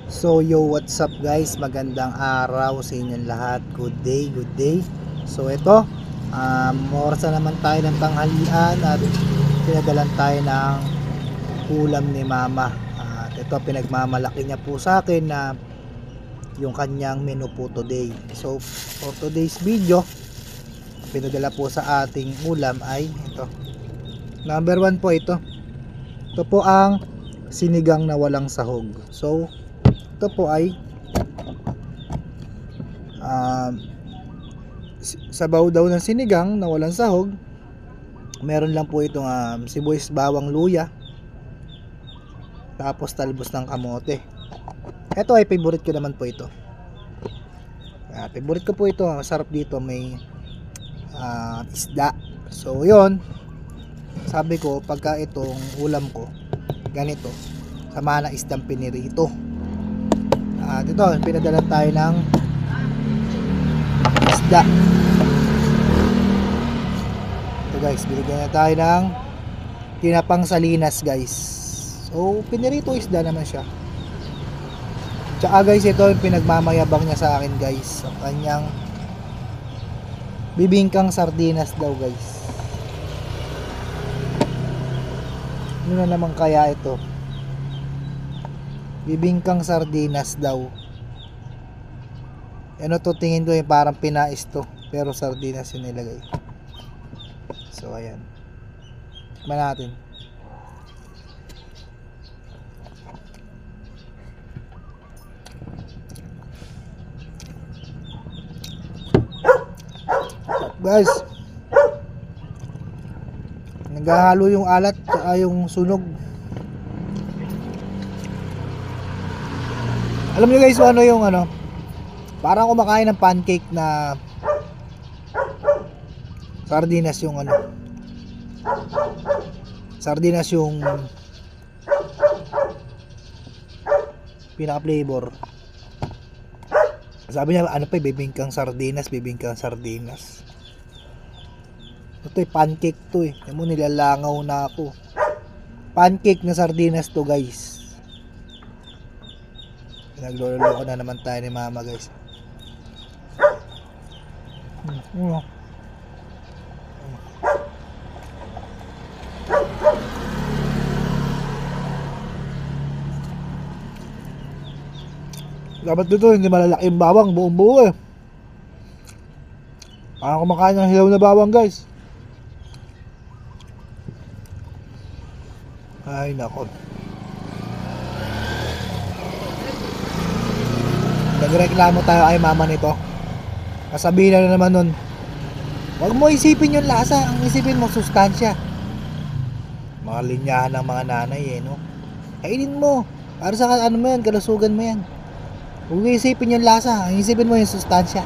So yo, what's up guys? Magandang araw sa inyong lahat. Good day, good day. So ito, oras na naman tayo ng tanghalian at pinadalan tayo ng ulam ni mama. At ito, pinagmamalaki niya po sa akin na yung kanyang menu po today. So for today's video, pinadala po sa ating ulam ay ito. Number 1 po ito. Ito po ang sinigang na walang sahog. So ito po ay sabaw daw ng sinigang na walang sahog. Meron lang po itong sibuyas, bawang, luya, tapos talbos ng kamote. Ito ay favorite ko naman po ito. Favorite ko po ito. Masarap dito, may isda. So yon, sabi ko pagka itong ulam ko ganito, sama na isdang pinirito. At ito, pinadala tayo ng isda. Ito guys, binigyan na tayo ng tinapang salinas guys. So pinirito isda naman siya. Tsaka guys, ito yung pinagmamayabang niya sa akin guys, ang kanyang bibingkang sardinas daw guys. Ano na naman kaya ito? Bibingkang sardinas daw. Ano to, tingin ko parang pinais to, pero sardinas yung nilagay. So ayan, tikman natin. Guys, naghahalo yung alat at yung sunog. Alam niyo guys, ano yung parang kumakain ng pancake na sardinas yung sardinas yung pinaka flavor. Sabi niya bibingkang sardinas, bibingkang sardinas. Ito pancake to mo, nilalangaw na ako. Pancake na sardinas to guys. Nagloloko na naman tayo ni mama guys. Dapat dito hindi malalaki yung bawang, buong buo Parang kumakain ng hilaw na bawang guys. Ay nako, nagreklamo tayo kay mama nito. Kasabihin na naman nun, huwag mo isipin yung lasa, ang isipin mo sustansya. Mga linyahan ng mga nanay no. Kainin mo, para sa mo yan, kalusugan mo yan. Huwag mo isipin yung lasa, ang isipin mo yung sustansya.